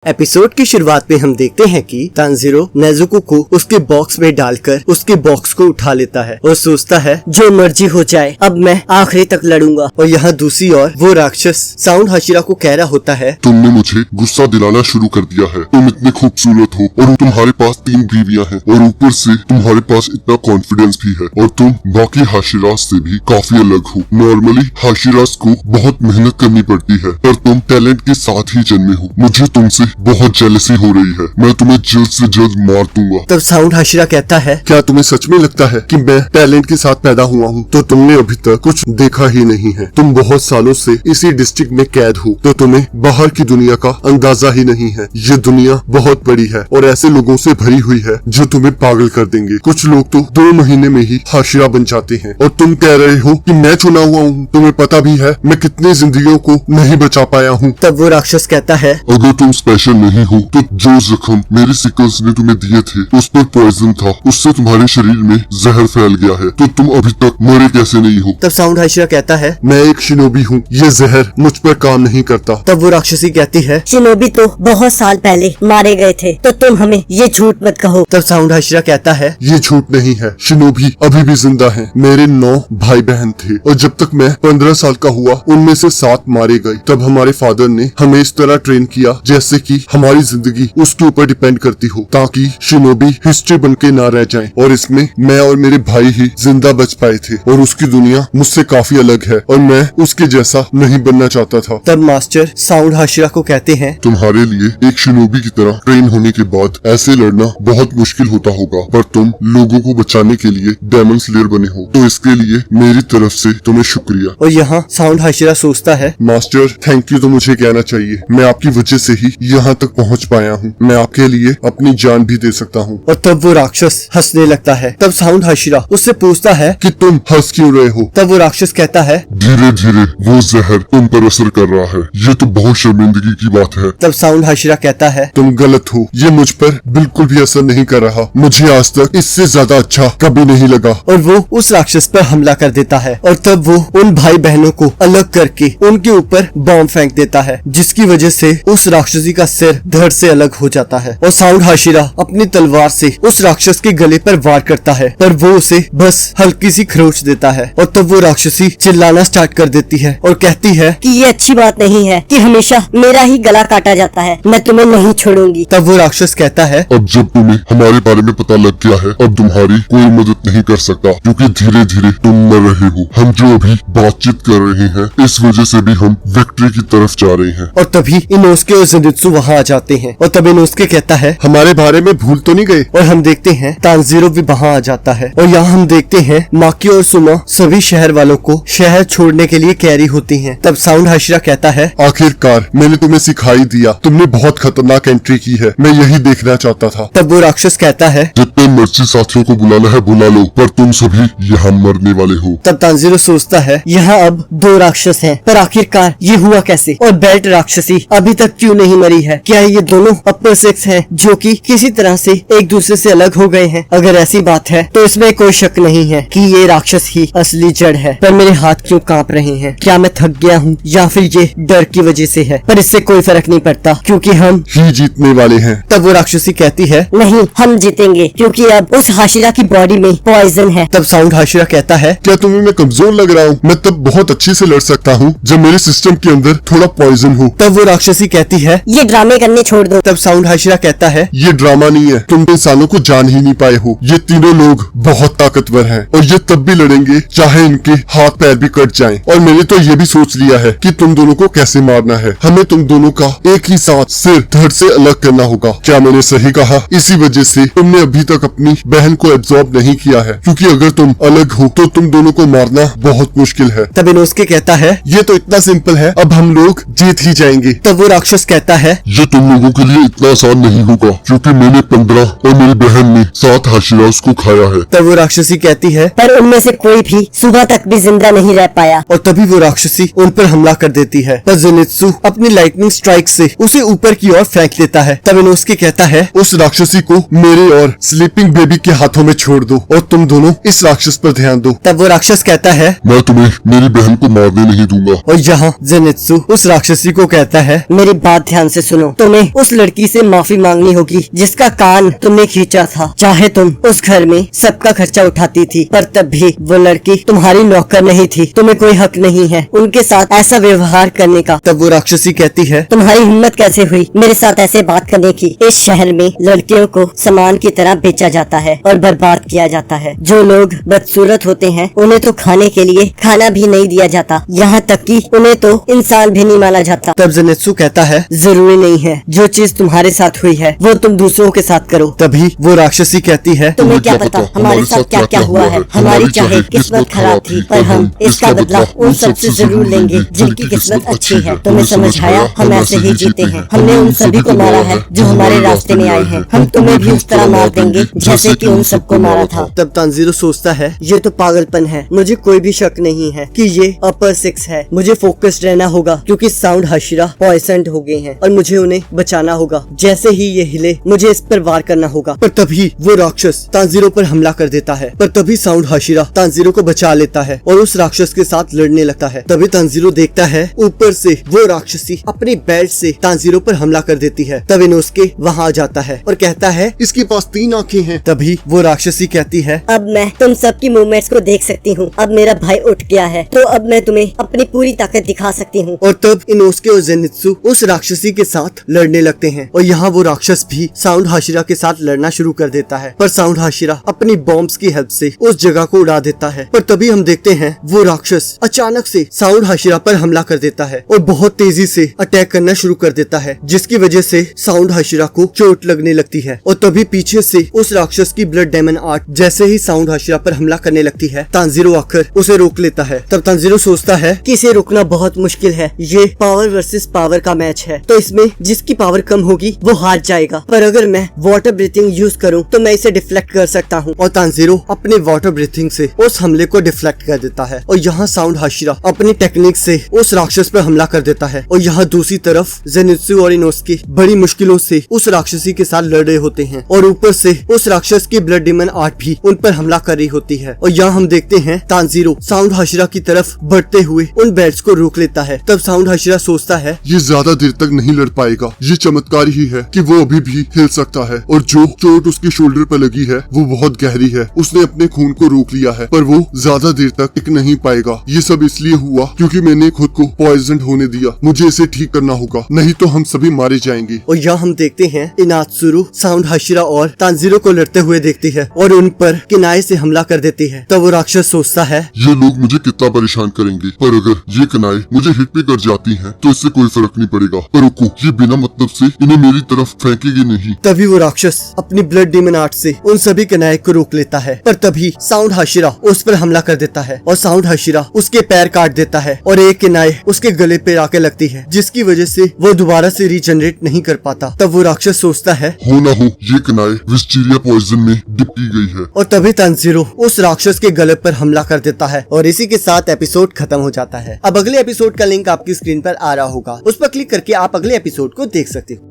Episode की शुरुआत में हम देखते हैं कि तांजीरो नेजुको को उसके बॉक्स में डालकर उसके बॉक्स को उठा लेता है और सोचता है जो मर्जी हो जाए अब मैं आखिरी तक लड़ूंगा। और यहाँ दूसरी ओर वो राक्षस साउंड हाशिरा को कह रहा होता है, तुमने मुझे गुस्सा दिलाना शुरू कर दिया है। तुम इतने खूबसूरत हो और तुम्हारे पास 3 बीवियां हैं और ऊपर से तुम्हारे पास इतना कॉन्फिडेंस भी है और तुम बाकी हाशिरास से भी काफी अलग हो। नॉर्मली हाशिरास को बहुत मेहनत करनी पड़ती है पर तुम टैलेंट के साथ ही जन्मे हो। मुझे तुमसे बहुत जेलसी हो रही है। मैं तुम्हें जल्द से जल्द मार दूंगा। तब साउंड हाशिरा कहता है, क्या तुम्हें सच में लगता है कि मैं टैलेंट के साथ पैदा हुआ हूँ? तो तुमने अभी तक कुछ देखा ही नहीं है। तुम बहुत सालों से इसी डिस्ट्रिक्ट में कैद हो तो तुम्हें बाहर की दुनिया का अंदाजा ही नहीं है। ये दुनिया बहुत बड़ी है और ऐसे लोगों से भरी हुई है जो तुम्हें पागल कर देंगे। कुछ लोग तो 2 महीने में ही हाशिरा बन जाते हैं और तुम कह रहे हो कि मैं चुना हुआ हूँ। तुम्हें पता भी है मैं कितनी जिंदगियों को नहीं बचा पाया हूँ। तब वो राक्षस कहता है, अगर तुम स्पेशल नहीं हो तो जो जख्म मेरे सिकल्स ने तुम्हें दिए थे उस पर पॉइजन था, उससे तुम्हारे शरीर में जहर फैल गया है तो तुम अभी तक मरे कैसे नहीं हो? तब साउंड हाशिरा कहता है, मैं एक शिनोबी हूँ, ये जहर मुझ पर काम नहीं करता। तब वो राक्षसी कहती है, शिनोबी तो बहुत साल पहले मारे गए थे तो तुम हमें ये झूठ मत कहो। तब साउंड हाशिरा कहता है, ये झूठ नहीं है, शिनोबी अभी भी जिंदा हैं। मेरे 9 भाई बहन थे और जब तक मैं 15 साल का हुआ उनमें से 7 मारे गए। तब हमारे फादर ने हमें इस तरह ट्रेन किया जैसे कि हमारी जिंदगी उसके ऊपर डिपेंड करती हो ताकि शिनोबी हिस्ट्री बन के ना रह जाए। और इसमें मैं और मेरे भाई ही जिंदा बच पाए थे और उसकी दुनिया मुझसे काफी अलग है और मैं उसके जैसा नहीं बनना चाहता था। तब मास्टर साउंड हाशिरा को कहते हैं, तुम्हारे लिए एक शिनोबी की तरह ट्रेन होने के बाद ऐसे लड़ना बहुत मुश्किल होता होगा पर तुम लोगों को बचाने के लिए डेमन स्लेयर बने हो तो इसके लिए मेरी तरफ से तुम्हें शुक्रिया। और यहाँ साउंड हाशिरा सोचता है, मास्टर थैंक यू तो मुझे कहना चाहिए। मैं आपकी वजह से ही यहाँ तक पहुँच पाया हूँ। मैं आपके लिए अपनी जान भी दे सकता हूँ। और तब वो राक्षस हंसने लगता है। तब साउंड हाशिरा उससे पूछता है कि तुम हंस क्यों रहे हो? तब वो राक्षस कहता है, धीरे धीरे वो जहर तुम पर असर कर रहा है। ये तो बहुत शर्मिंदगी की बात है। तब साउंड हाशिरा कहता है, तुम गलत हो, ये मुझ पर बिल्कुल भी असर नहीं कर रहा। मुझे आज तक इससे ज्यादा अच्छा कभी नहीं लगा। और वो उस राक्षस पर हमला कर देता है और तब वो उन भाई बहनों को अलग करके उनके ऊपर बॉम्ब फेंक देता है जिसकी वजह से उस राक्षसी का सिर धड़ से अलग हो जाता है। और साउंड हाशिरा अपनी तलवार से उस राक्षस के गले पर वार करता है पर वो उसे बस हल्की सी खरोच देता है। और तब वो राक्षसी चिल्लाना स्टार्ट कर देती है और कहती है कि ये अच्छी बात नहीं है कि हमेशा मेरा ही गला काटा जाता है। मैं तुम्हें नहीं छोड़ूंगी। तब वो राक्षस कहता है, अब जब तुम्हें हमारे बारे में पता लग गया है अब तुम्हारी कोई मदद नहीं कर सकता क्योंकि धीरे धीरे तुम मर रहे हो। हम जो अभी बातचीत कर रहे हैं इस वजह से भी हम विक्ट्री की तरफ जा रहे हैं। और तभी इनोस्के और ज़ेनित्सु वहाँ आ जाते हैं और तब इनोस्के कहता है, हमारे बारे में भूल तो नहीं गए? और हम देखते हैं तांजीरो भी वहाँ आ जाता है। और यहाँ हम देखते हैं माकी और सुमा सभी शहर वालों को शहर छोड़ने के लिए कह रही होती हैं। तब साउंड हाशिरा कहता है, आखिरकार मैंने तुम्हें सिखाई दिया। तुमने बहुत खतरनाक एंट्री की है, मैं यही देखना चाहता था। तब वो राक्षस कहता है, जितने मर्जी साथियों को बुलाना है बुला लो पर तुम सभी यहाँ मरने वाले हो। तब तांजीरो सोचता है, यहाँ अब 2 राक्षस हैं पर आखिरकार ये हुआ कैसे? और बेल्ट राक्षसी अभी तक क्यों नहीं मरी है? क्या ये दोनों अपर सेक्स हैं जो कि किसी तरह से एक दूसरे से अलग हो गए हैं? अगर ऐसी बात है तो इसमें कोई शक नहीं है कि ये राक्षस ही असली जड़ है। पर मेरे हाथ क्यों कांप रहे हैं? क्या मैं थक गया हूँ या फिर ये डर की वजह से है? पर इससे कोई फर्क नहीं पड़ता क्योंकि हम ही जीतने वाले हैं। तब वो राक्षसी कहती है, नहीं, हम जीतेंगे क्योंकि अब उस हाशिरा की बॉडी में पॉइजन है। तब साउंड हाशिरा कहता है, क्या तुम्हें मैं कमजोर लग रहा हूँ? मैं तब बहुत अच्छे से लड़ सकता हूँ जब मेरे सिस्टम के अंदर थोड़ा पॉइजन हो। तब वो राक्षसी कहती है, ये ड्रामे करने छोड़ दो। तब साउंड हाशिरा कहता है, ये ड्रामा नहीं है, तुम इंसानों को जान ही नहीं पाए हो। ये तीनों लोग बहुत ताकतवर हैं और ये तब भी लड़ेंगे चाहे इनके हाथ पैर भी कट जाएं। और मैंने तो ये भी सोच लिया है कि तुम दोनों को कैसे मारना है। हमें तुम दोनों का एक ही साथ सिर धड़ से अलग करना होगा। क्या मैंने सही कहा? इसी वजह से तुमने अभी तक अपनी बहन को एब्जॉर्ब नहीं किया है क्योंकि अगर तुम अलग हो तो तुम दोनों को मारना बहुत मुश्किल है। तब इनोस्के कहता है, ये तो इतना सिंपल है, अब हम लोग जीत ही जाएंगे। तब वो राक्षस कहता है, ये तुम लोगों के लिए इतना आसान नहीं होगा क्योंकि मैंने 15 और मेरी बहन ने 7 हाशिरास को खाया है। तब वो राक्षसी कहती है, पर उनमें से कोई भी सुबह तक भी जिंदा नहीं रह पाया। और तभी वो राक्षसी उन पर हमला कर देती है। पर ज़ेनित्सु अपनी लाइटनिंग स्ट्राइक से उसे ऊपर की ओर फेंक देता है। तब इनोस्के कहता है, उस राक्षसी को मेरे और स्लीपिंग बेबी के हाथों में छोड़ दो और तुम दोनों इस राक्षस पर ध्यान दो। तब वो राक्षस कहता है, मैं तुम्हें मेरी बहन को मारने नहीं दूंगा। और यहाँ ज़ेनित्सु उस राक्षसी को कहता है, मेरी बात ध्यान से सुनो, तुम्हें उस लड़की से माफी मांगनी होगी जिसका कान तुमने खींचा था। चाहे तुम उस घर में सबका खर्चा उठाती थी, पर तब भी वो लड़की तुम्हारी नौकर नहीं थी। तुम्हें कोई हक नहीं है उनके साथ ऐसा व्यवहार करने का। तब वो राक्षसी कहती है, तुम्हारी हिम्मत कैसे हुई मेरे साथ ऐसे बात करने की? इस शहर में लड़कियों को सामान की तरह बेचा जाता है और बर्बाद किया जाता है। जो लोग बदसूरत होते हैं उन्हें तो खाने के लिए खाना भी नहीं दिया जाता, यहाँ तक कि उन्हें तो इंसान भी नहीं माना जाता। तब ज़ेनित्सु कहता है, जरूरी नहीं है जो चीज तुम्हारे साथ हुई है वो तुम दूसरों के साथ करो। तभी वो राक्षसी कहती है, तुम्हें क्या पता हमारे साथ क्या क्या हुआ है। हमारी चाहे किस्मत खराब थी पर हम इसका बदला उन सबसे जरूर लेंगे जिनकी किस्मत अच्छी है। तुम्हें समझ आया, हम ऐसे ही जीते हैं। हमने उन सभी को मारा है जो हमारे रास्ते में आए हैं। हम तुम्हें भी उस तरह मार देंगे जैसे कि उन सबको मारा था। तब तांजीरो सोचता है, ये तो पागलपन है। मुझे कोई भी शक नहीं है कि ये अपर सिक्स है। मुझे फोकस्ड रहना होगा क्योंकि साउंड हाशिरा पॉइजन्ड हो गए हैं और मुझे उन्हें बचाना होगा। जैसे ही ये हिले मुझे इस पर वार करना होगा। पर तभी वो राक्षस तांजीरो पर हमला कर देता है। पर तभी साउंड हाशिरा तांजीरो को बचा लेता है और उस राक्षस के साथ लड़ने लगता है। तभी तांजीरो देखता है ऊपर से वो राक्षसी अपनी बेल्ट से तांजीरो पर हमला कर देती है। तब इनोस्के वहाँ आ जाता है और कहता है, इसके पास 3 आंखें हैं। तभी वो राक्षसी कहती है, अब मैं तुम सबकी मूवमेंट्स को देख सकती हूँ। अब मेरा भाई उठ गया है तो अब मैं तुम्हें अपनी पूरी ताकत दिखा सकती हूँ। और तब इनोस्के और ज़ेनित्सु उस राक्षसी के साथ लड़ने लगते हैं और यहाँ वो राक्षस भी साउंड हाशिरा के साथ लड़ना शुरू कर देता है। पर साउंड हाशिरा अपनी बॉम्ब्स की हेल्प से उस जगह को उड़ा देता है। पर तभी हम देखते हैं वो राक्षस अचानक से साउंड हाशिरा पर हमला कर देता है और बहुत तेजी से अटैक करना शुरू कर देता है, जिसकी वजह से साउंड हाशिरा को चोट लगने लगती है। और तभी पीछे से उस राक्षस की ब्लड डेमन आर्ट जैसे ही साउंड हाशिरा पर हमला करने लगती है, तांजीरो आकर उसे रोक लेता है। तब तांजीरो सोचता है कि इसे रोकना बहुत मुश्किल है। ये पावर वर्सेस पावर का मैच है तो इसमें जिसकी पावर कम होगी वो हार जाएगा। पर अगर मैं वाटर ब्रीथिंग यूज करूं तो मैं इसे डिफ्लेक्ट कर सकता हूं। और तांजीरो अपने वाटर ब्रीथिंग से उस हमले को डिफ्लेक्ट कर देता है और यहाँ साउंड हाशिरा अपनी टेक्निक से उस राक्षस पर हमला कर देता है। और यहाँ दूसरी तरफ ज़ेनित्सु और इनोस्के बड़ी मुश्किलों से उस राक्षसी के साथ लड़ रहे होते हैं और ऊपर से उस राक्षस की ब्लड डेमन आर्ट भी उन पर हमला कर रही होती है। और यहाँ हम देखते हैं तांजीरो साउंड हाशिरा की तरफ बढ़ते हुए उन बेल्ट्स को रोक लेता है। तब साउंड हाशिरा सोचता है, ये ज्यादा देर तक नहीं लड़ पाएगा। ये चमत्कार ही है कि वो अभी भी हिल सकता है और जो चोट उसके शोल्डर पर लगी है वो बहुत गहरी है। उसने अपने खून को रोक लिया है पर वो ज्यादा देर तक टिक नहीं पाएगा। ये सब इसलिए हुआ क्योंकि मैंने खुद को पॉइजन होने दिया। मुझे इसे ठीक करना होगा, नहीं तो हम सभी मारे जाएंगे। और यहाँ हम देखते हैं इनात्सुरु साउंड हाशिरा और तांजीरो को लड़ते हुए देखती है और उन पर किनारे से हमला कर देती है। तब वो राक्षस सोचता है, ये लोग मुझे कितना परेशान करेंगे, पर अगर ये कनाएं मुझे हिट भी कर जाती हैं तो इससे कोई फर्क नहीं पड़ेगा। पर रुको, ये बिना मतलब से इन्हें मेरी तरफ फेंकेगी नहीं। तभी वो राक्षस अपनी ब्लड डेमन आर्ट से उन सभी कनाए को रोक लेता है। पर तभी साउंड हाशिरा उस पर हमला कर देता है और साउंड हाशिरा उसके पैर काट देता है और एक किनाए उसके गले पे आके लगती है, जिसकी वजह से वो दोबारा से रीजनरेट नहीं कर पाता। तब वो राक्षस सोचता है, हो ना हो ये कनाएं विस्टीरिया पॉइजन में डिप की गई है। और तभी तांजीरो उस राक्षस के गले पर हमला कर देता है और इसी के साथ एपिसोड खत्म हो जाता है। अब अगले एपिसोड का लिंक आपकी स्क्रीन पर आ रहा होगा, उस पर क्लिक करके आप अगले एपिसोड को देख सकते हो।